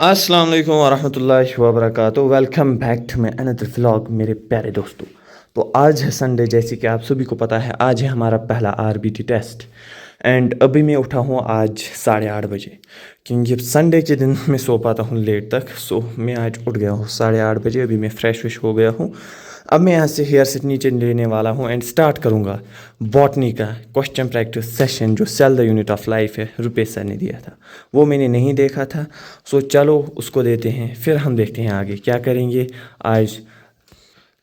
अस्सलाम वालेकुम वरहमतुल्लाहि वबरकातुहू। Welcome back to my another vlog मेरे प्यारे दोस्तों। तो आज है संडे, जैसे कि आप सभी को पता है आज है हमारा पहला आरबीटी टेस्ट। एंड अभी मैं उठा हूँ आज 8:30 बजे, क्योंकि संडे के दिन मैं सो पाता हूँ लेट तक। सो मैं आज उठ गया हूँ 8:30 बजे। अभी मैं फ्रेश विश हो गया हूँ। अब मैं यहाँ से हेयर सेट नीचे लेने वाला हूँ एंड स्टार्ट करूँगा बॉटनी का क्वेश्चन प्रैक्टिस सेशन जो cell the unit of life है, रुपेश सर ने दिया था। वो मैंने नहीं देखा था। सो चलो उसको देते हैं, फिर हम देखते हैं आगे क्या करेंगे। आज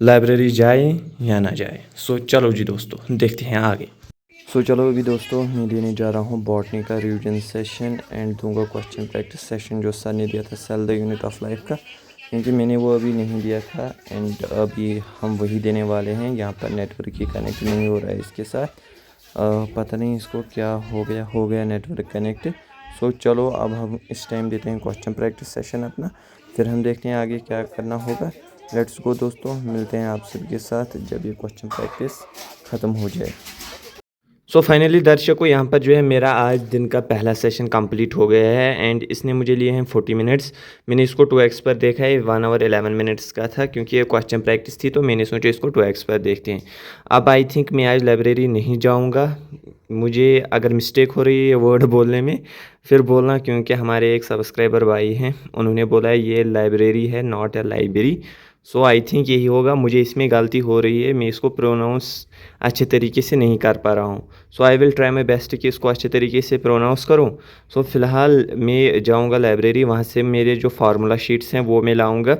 लाइब्रेरी जाए या ना जाए। सो चलो जी दोस्तों, देखते हैं आगे। सो चलो अभी दोस्तों, मैं देने जा रहा हूँ बॉटनी का रिवीजन सेशन एंड दूंगा क्वेश्चन प्रैक्टिस सेशन जो सर ने दिया था cell the unit of life का, क्योंकि मैंने वो अभी नहीं दिया था एंड अभी हम वही देने वाले हैं। यहाँ पर नेटवर्क की कनेक्ट नहीं हो रहा है इसके साथ। पता नहीं इसको क्या हो गया नेटवर्क कनेक्ट। सो चलो अब हम इस टाइम देते हैं क्वेश्चन प्रैक्टिस सेशन अपना, फिर हम देखते हैं आगे क्या करना होगा। लेट्स गो दोस्तों, मिलते हैं आप सबके साथ जब ये क्वेश्चन प्रैक्टिस ख़त्म हो जाए। सो फाइनली दर्शकों, यहाँ पर जो है मेरा आज दिन का पहला सेशन कंप्लीट हो गया है एंड इसने मुझे लिए हैं 40 मिनट्स। मैंने इसको 2x पर देखा है, 1 आवर 11 मिनट्स का था, क्योंकि ये क्वेश्चन प्रैक्टिस थी तो मैंने सोचा इसको 2x पर देखते हैं। अब आई थिंक मैं आज लाइब्रेरी नहीं जाऊँगा। मुझे अगर मिस्टेक हो रही है वर्ड बोलने में फिर बोलना, क्योंकि हमारे एक सब्सक्राइबर भाई हैं, उन्होंने बोला है ये लाइब्रेरी है not a library. So I think यही होगा, मुझे इसमें गलती हो रही है, मैं इसको प्रोनाउंस अच्छे तरीके से नहीं कर पा रहा हूँ। So I will try my best कि इसको अच्छे तरीके से प्रोनाउंस करूँ। सो फ़िलहाल मैं जाऊँगा लाइब्रेरी, वहाँ से मेरे जो फार्मूला शीट्स हैं वो मैं लाऊँगा,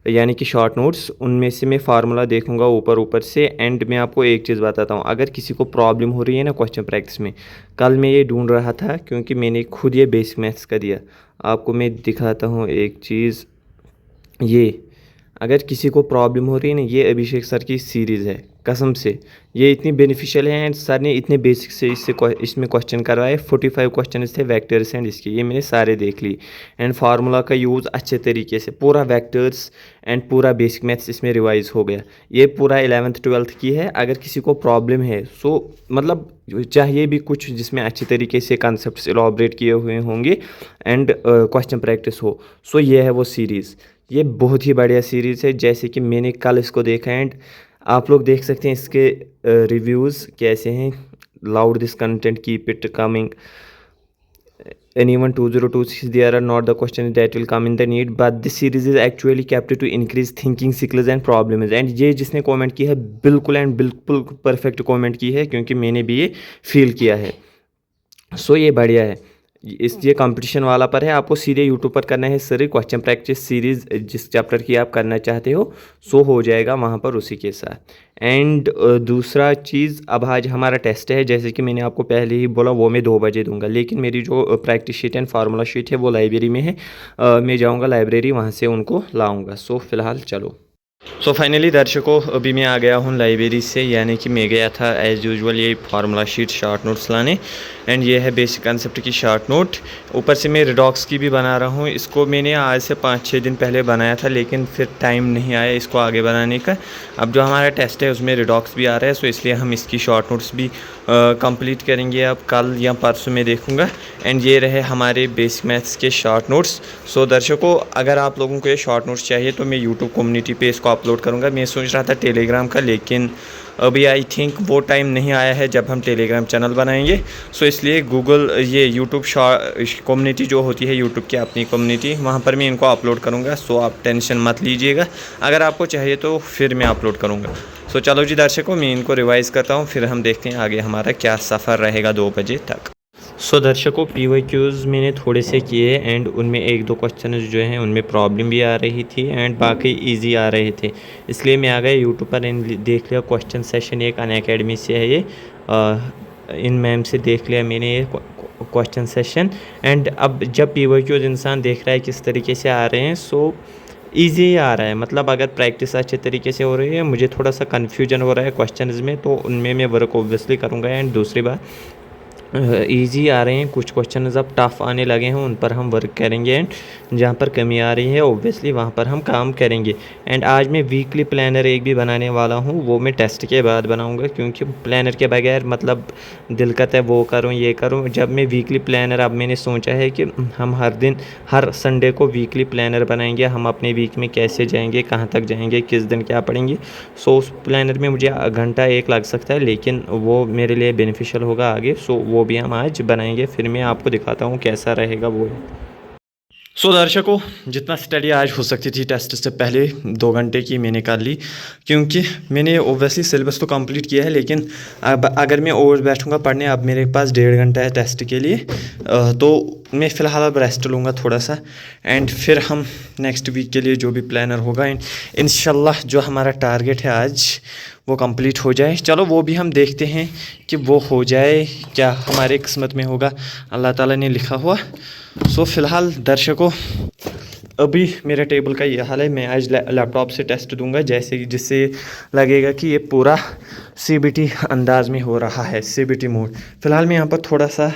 यानी कि शॉर्ट नोट्स, उनमें से मैं फार्मूला देखूँगा ऊपर ऊपर से। एंड मैं आपको एक चीज़ बताता हूँ, अगर किसी को प्रॉब्लम हो रही है ना क्वेश्चन प्रैक्टिस में, कल मैं ये ढूंढ रहा था क्योंकि मैंने खुद ये बेसिक मैथ्स का दिया। आपको मैं दिखाता हूँ एक चीज़, ये अगर किसी को प्रॉब्लम हो रही है ना, ये अभिषेक सर की सीरीज़ है, कसम से ये इतनी बेनिफिशियल है एंड सर ने इतने बेसिक से इसमें क्वेश्चन करवाए। 45 क्वेश्चन थे वेक्टर्स एंड इसके, ये मैंने सारे देख ली एंड फार्मूला का यूज़ अच्छे तरीके से, पूरा वेक्टर्स एंड पूरा बेसिक मैथ्स इसमें रिवाइज हो गया। ये पूरा 11th 12th की है। अगर किसी को प्रॉब्लम है सो मतलब चाहिए भी कुछ जिसमें अच्छी तरीके से कॉन्सेप्ट्स इलॉबरेट किए हुए होंगे एंड क्वेश्चन प्रैक्टिस हो, सो ये है वो सीरीज़। ये बहुत ही बढ़िया सीरीज़ है, जैसे कि मैंने कल इसको देखा एंड आप लोग देख सकते हैं इसके रिव्यूज़ कैसे हैं। Loud this content, keep it coming, anyone 2026 there are not the questions that will come in the need, but this series is actually kept to increase thinking skills and problems। And ये जिसने comment की है बिल्कुल and बिल्कुल perfect comment की है, क्योंकि मैंने भी ये फील किया है। सो ये बढ़िया है। ये कंपटीशन वाला पर है, आपको सीधे यूट्यूब पर करना है सर क्वेश्चन प्रैक्टिस सीरीज़, जिस चैप्टर की आप करना चाहते हो सो हो जाएगा वहाँ पर उसी के साथ। एंड दूसरा चीज़, अब आज हमारा टेस्ट है, जैसे कि मैंने आपको पहले ही बोला वो मैं 2 बजे दूंगा, लेकिन मेरी जो practice sheet and formula sheet है वो लाइब्रेरी में है। मैं जाऊँगा लाइब्रेरी, वहाँ से उनको लाऊँगा। सो फिलहाल चलो। सो फाइनली दर्शकों, अभी मैं आ गया हूँ लाइब्रेरी से, यानी कि मैं गया था एज़ यूजुअल ये फार्मूला शीट शॉर्ट नोट्स लाने एंड ये है बेसिक कंसेप्ट की शॉर्ट नोट। ऊपर से मैं रिडॉक्स की भी बना रहा हूँ। इसको मैंने आज से 5-6 दिन पहले बनाया था, लेकिन फिर टाइम नहीं आया इसको आगे बनाने का। अब जो हमारा टेस्ट है उसमें रिडॉक्स भी आ रहा है, सो इसलिए हम इसकी शॉर्ट नोट्स भी कंप्लीट करेंगे अब कल या परसों में देखूँगा। एंड ये रहे हमारे बेसिक मैथ्स के शॉर्ट नोट्स। सो दर्शकों, अगर आप लोगों को ये शॉर्ट नोट्स चाहिए तो मैं यूट्यूब कम्युनिटी पे इसको अपलोड करूँगा। मैं सोच रहा था टेलीग्राम का, लेकिन अभी आई थिंक वो टाइम नहीं आया है जब हम टेलीग्राम चैनल बनाएंगे। सो इसलिए गूगल ये यूट्यूब कम्युनिटी जो होती है, यूट्यूब की अपनी कम्युनिटी, वहाँ पर मैं इनको अपलोड करूँगा। सो आप टेंशन मत लीजिएगा, अगर आपको चाहिए तो फिर मैं अपलोड करूँगा। सो चलो जी दर्शकों, मैं इनको रिवाइज़ करता हूँ, फिर हम देखते हैं आगे हमारा क्या सफ़र रहेगा 2 बजे तक। सो दर्शकों, PYQs मैंने थोड़े से किए एंड उनमें 1-2 क्वेश्चन जो हैं उनमें प्रॉब्लम भी आ रही थी एंड बाकी इजी आ रहे थे, इसलिए मैं आ गया यूट्यूब पर एंड देख लिया क्वेश्चन सेशन। एक अनअकैडमी से है ये, इन मैम से देख लिया मैंने ये क्वेश्चन सेशन। एंड अब जब PYQs इंसान देख रहा है किस तरीके से आ रहे हैं, सो ईजी आ रहा है। मतलब अगर प्रैक्टिस अच्छे तरीके से हो रही है, मुझे थोड़ा सा कन्फ्यूजन हो रहा है क्वेश्चंस में, तो उनमें मैं वर्क ऑब्वियसली करूँगा। एंड दूसरी बात, इजी आ रहे हैं, कुछ क्वेश्चंस अब टफ आने लगे हैं, उन पर हम वर्क करेंगे एंड जहाँ पर कमी आ रही है ओब्वियसली वहाँ पर हम काम करेंगे। एंड आज मैं वीकली प्लानर एक भी बनाने वाला हूँ, वो मैं टेस्ट के बाद बनाऊँगा, क्योंकि प्लानर के बगैर मतलब दिल करता है वो करूँ ये करूँ। जब मैं वीकली प्लानर, अब मैंने सोचा है कि हम हर दिन हर संडे को वीकली प्लानर बनाएंगे, हम अपने वीक में कैसे जाएंगे, कहाँ तक जाएंगे, किस दिन क्या पढ़ेंगे। सो उस प्लानर में मुझे घंटा एक लग सकता है, लेकिन वो मेरे लिए बेनिफिशियल होगा आगे। सो वो भी हम आज बनाएंगे, फिर मैं आपको दिखाता हूँ कैसा रहेगा वो। सो दर्शकों, जितना स्टडी आज हो सकती थी टेस्ट से पहले 2 घंटे की मैंने कर ली, क्योंकि मैंने ओब्वियसली सिलेबस तो कंप्लीट किया है, लेकिन अब अगर मैं और बैठूंगा पढ़ने, अब मेरे पास 1.5 घंटा है टेस्ट के लिए, तो मैं फ़िलहाल अब रेस्ट लूँगा थोड़ा सा, एंड फिर हम नेक्स्ट वीक के लिए जो भी प्लानर होगा एंड इंशाल्लाह जो हमारा टारगेट है आज वो कंप्लीट हो जाए। चलो वो भी हम देखते हैं कि वो हो जाए, क्या हमारे किस्मत में होगा, अल्लाह ताला ने लिखा हुआ। सो फ़िलहाल दर्शकों, अभी मेरे टेबल का ये हाल है। मैं आज लैपटॉप से टेस्ट दूंगा, जैसे कि जिससे लगेगा कि ये पूरा सीबीटी अंदाज में हो रहा है, सीबीटी मोड। फ़िलहाल मैं यहाँ पर थोड़ा सा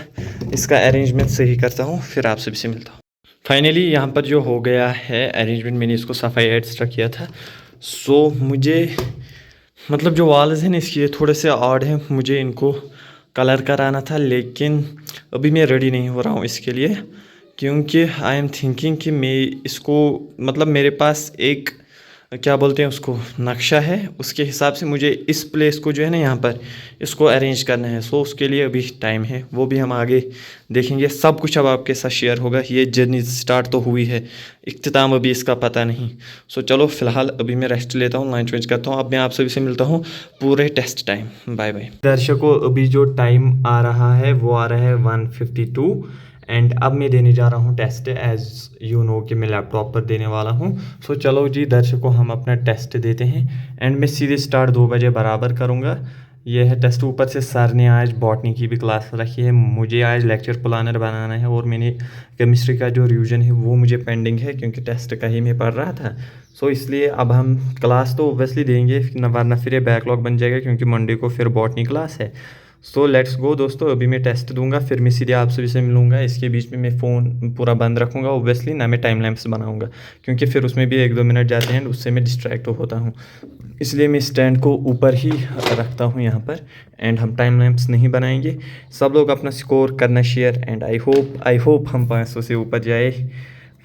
इसका अरेंजमेंट सही करता हूँ, फिर आपसे भी से मिलता हूँ। फाइनली यहाँ पर जो हो गया है अरेंजमेंट, मैंने इसको सफाई एक्स्ट्रा किया था। सो मुझे मतलब जो वॉल्स हैं इसके ये थोड़े से ऑड हैं, मुझे इनको कलर कराना था, लेकिन अभी मैं रेडी नहीं हो रहा हूँ इसके लिए, क्योंकि आई एम थिंकिंग कि मैं इसको मतलब मेरे पास एक क्या बोलते हैं उसको नक्शा है, उसके हिसाब से मुझे इस प्लेस को जो है ना यहाँ पर इसको अरेंज करना है। सो उसके लिए अभी टाइम है, वो भी हम आगे देखेंगे। सब कुछ अब आपके साथ शेयर होगा। ये जर्नी स्टार्ट तो हुई है, इख्तिताम अभी इसका पता नहीं। सो चलो फ़िलहाल अभी मैं रेस्ट लेता हूँ, लंच वेंच करता हूँ। अब मैं आप सभी से मिलता हूँ पूरे टेस्ट टाइम। बाय बाय दर्शकों, अभी जो टाइम आ रहा है वो आ रहा है 1:52 एंड अब मैं देने जा रहा हूँ टेस्ट, एज़ यू नो कि मैं लैपटॉप पर देने वाला हूँ। सो चलो जी दर्शकों, हम अपना टेस्ट देते हैं एंड मैं सीधे स्टार्ट 2 बजे बराबर करूँगा। ये है टेस्ट। ऊपर से सर ने आज बॉटनी की भी क्लास रखी है, मुझे आज लेक्चर प्लानर बनाना है, और मैंने केमिस्ट्री का जो रिवीजन है वो मुझे पेंडिंग है, क्योंकि टेस्ट का ही मैं पढ़ रहा था। सो इसलिए अब हम क्लास तो ओबियसली देंगे, वरना फिर ये बैकलॉग बन जाएगा, क्योंकि मंडे को फिर बॉटनी क्लास है। सो लेट्स गो दोस्तों, अभी मैं टेस्ट दूंगा, फिर मैं सीधे आप सभी से मिलूंगा। इसके बीच में मैं फ़ोन पूरा बंद रखूंगा ओब्वियसली, ना मैं टाइम लैप्स बनाऊंगा, क्योंकि फिर उसमें भी 1-2 मिनट जाते हैं, उससे मैं डिस्ट्रैक्ट होता हूँ। इसलिए मैं स्टैंड को ऊपर ही रखता हूँ यहाँ पर, एंड हम टाइम लैप्स नहीं बनाएंगे। सब लोग अपना स्कोर करना शेयर, एंड आई होप हम 500 से ऊपर जाए,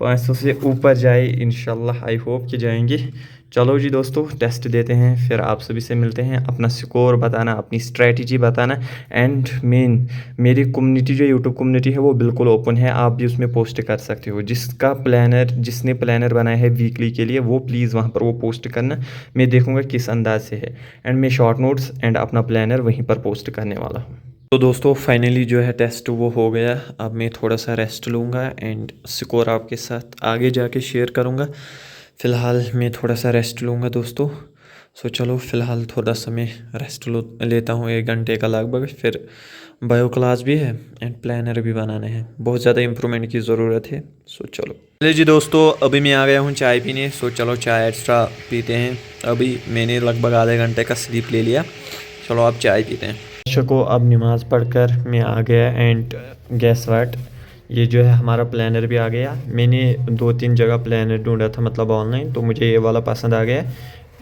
500 से ऊपर जाए इंशाल्लाह। आई होप कि जाएंगे। चलो जी दोस्तों, टेस्ट देते हैं, फिर आप सभी से मिलते हैं। अपना स्कोर बताना, अपनी स्ट्रेटजी बताना, एंड मेन मेरी कम्युनिटी जो यूट्यूब कम्युनिटी है वो बिल्कुल ओपन है, आप भी उसमें पोस्ट कर सकते हो। जिसने प्लानर बनाया है वीकली के लिए, वो प्लीज़ वहाँ पर वो पोस्ट करना, मैं देखूँगा किस अंदाज से है, एंड मैं शॉर्ट नोट्स एंड अपना प्लानर वहीं पर पोस्ट करने वाला हूँ। तो दोस्तों फाइनली जो है टेस्ट वो हो गया। अब मैं थोड़ा सा रेस्ट लूँगा एंड स्कोर आपके साथ आगे जाके शेयर करूँगा। फ़िलहाल मैं थोड़ा सा रेस्ट लूँगा दोस्तों। सो चलो फ़िलहाल थोड़ा सा मैं रेस्ट लेता हूँ, 1 घंटे का लगभग। फिर बायो क्लास भी है एंड प्लानर भी बनाने हैं, बहुत ज़्यादा इम्प्रूवमेंट की ज़रूरत है। सो चलो चलिए जी दोस्तों, अभी मैं आ गया हूँ चाय पीने। सो चलो चाय एक्स्ट्रा पीते हैं। अभी मैंने लगभग आधे घंटे का स्लीप ले लिया, चलो अब चाय पीते हैं। दर्शकों, अब नमाज़ पढ़कर मैं आ गया एंड गैस वाट, ये जो है हमारा प्लानर भी आ गया। मैंने 2-3 जगह प्लानर ढूंढा था मतलब ऑनलाइन, तो मुझे ये वाला पसंद आ गया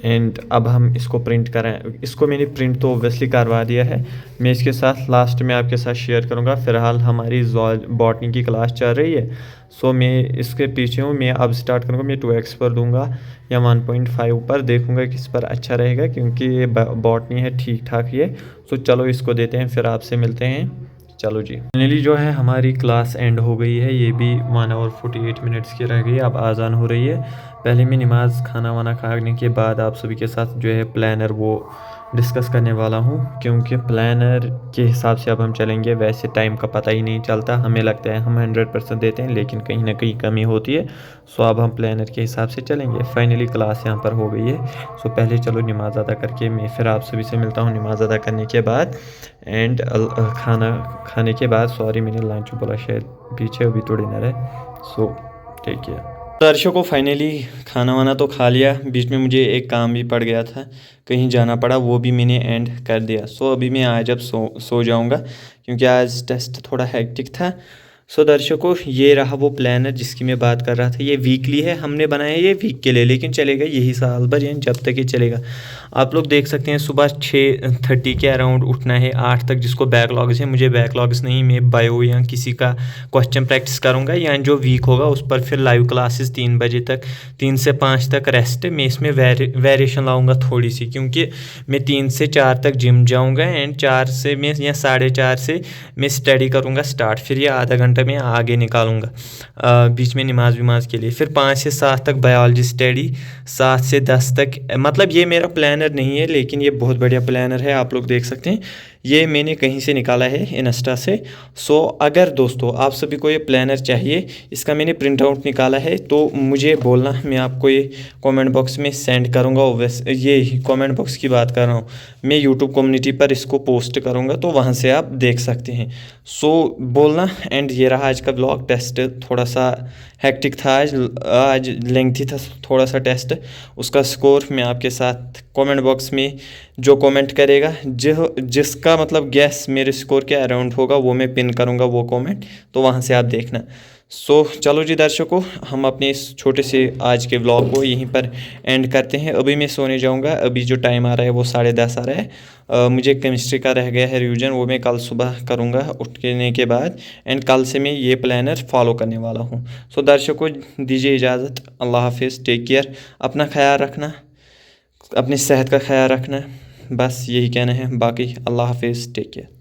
एंड अब हम इसको प्रिंट करें। इसको मैंने प्रिंट तो ओब्वियसली करवा दिया है, मैं इसके साथ लास्ट में आपके साथ शेयर करूँगा। फ़िलहाल हमारी बॉटनी की क्लास चल रही है, सो मैं इसके पीछे हूँ। मैं अब स्टार्ट करूँगा, मैं 2x पर दूंगा या 1.5 पर, देखूँगा किस पर अच्छा रहेगा, क्योंकि ये बॉटनी है ठीक ठाक ये। सो चलो इसको देते हैं, फिर आपसे मिलते हैं। चलो जी, फाइनली जो है हमारी क्लास एंड हो गई है। ये भी 1 आवर 48 मिनट्स की रह गई, अब आज़ान हो रही है। पहले मैं नमाज़ खाना वाना खाने के बाद आप सभी के साथ जो है प्लानर वो डिस्कस करने वाला हूँ, क्योंकि प्लानर के हिसाब से अब हम चलेंगे। वैसे टाइम का पता ही नहीं चलता, हमें लगता है हम 100% देते हैं, लेकिन कहीं ना कहीं कमी होती है। सो अब हम प्लानर के हिसाब से चलेंगे। फाइनली क्लास यहाँ पर हो गई है। सो पहले चलो नमाज़ अदा करके मैं फिर आप सभी से मिलता हूँ नमाज़ अदा करने के बाद, एंड खाना खाने के बाद। सॉरी मैंने लंच बोला शायद, पीछे अभी तो डिनर है। So take care. दर्शकों फाइनली खाना वाना तो खा लिया, बीच में मुझे एक काम भी पड़ गया था, कहीं जाना पड़ा, वो भी मैंने एंड कर दिया। सो अभी मैं आज अब सो जाऊंगा क्योंकि आज टेस्ट थोड़ा हेक्टिक था। सो दर्शकों ये रहा वो प्लानर जिसकी मैं बात कर रहा था। ये वीकली है, हमने बनाया ये वीक के लिए, लेकिन चलेगा यही साल भर, यानी जब तक ये चलेगा। आप लोग देख सकते हैं सुबह 6:30 के अराउंड उठना है, 8 तक जिसको बैकलॉग्स है। मुझे बैकलॉग्स नहीं, मैं बायो या किसी का क्वेश्चन प्रैक्टिस करूँगा, या जो वीक होगा उस पर फिर लाइव क्लासेस 3 बजे तक, 3 से 5 तक रेस्ट। मैं इसमें वेरिएशन लाऊंगा थोड़ी सी, क्योंकि मैं 3 से 4 तक जिम जाऊँगा एंड 4 से मैं या 4:30 से मैं स्टडी करूँगा स्टार्ट। फिर ये आधा घंटा मैं आगे निकालूंगा बीच में नमाज वमाज के लिए। फिर 5 से 7 तक बायोलॉजी स्टडी, 7 से 10 तक, मतलब ये मेरा प्लानर नहीं है लेकिन ये बहुत बढ़िया प्लानर है, आप लोग देख सकते हैं, ये मैंने कहीं से निकाला है इंस्टा से। सो अगर दोस्तों आप सभी को ये प्लानर चाहिए, इसका मैंने प्रिंट आउट निकाला है, तो मुझे बोलना, मैं आपको ये कमेंट बॉक्स में सेंड करूँगा। वैसे ये कमेंट बॉक्स की बात कर रहा हूँ, मैं यूट्यूब कम्युनिटी पर इसको पोस्ट करूँगा, तो वहाँ से आप देख सकते हैं। सो बोलना। एंड ये रहा आज का ब्लॉग। टेस्ट थोड़ा सा हेक्टिक था आज लेंथी था थोड़ा सा टेस्ट। उसका स्कोर मैं आपके साथ कमेंट बॉक्स में, जो कमेंट करेगा, जिसका मतलब गैस मेरे स्कोर के अराउंड होगा, वो मैं पिन करूँगा वो कमेंट, तो वहाँ से आप देखना। सो चलो जी दर्शकों, हम अपने इस छोटे से आज के व्लॉग को यहीं पर एंड करते हैं। अभी मैं सोने जाऊंगा, अभी जो टाइम आ रहा है वो 10:30 आ रहा है। मुझे केमिस्ट्री का रह गया है रिवीजन, वो मैं कल सुबह करूंगा उठने के बाद, एंड कल से मैं ये प्लानर फॉलो करने वाला हूँ। सो दर्शकों दीजिए इजाज़त, अल्लाह हाफिज़, टेक केयर, अपना ख्याल रखना, अपनी सेहत का ख्याल रखना, बस यही कहना है। बाकी अल्लाह हाफिज़, टेक केयर।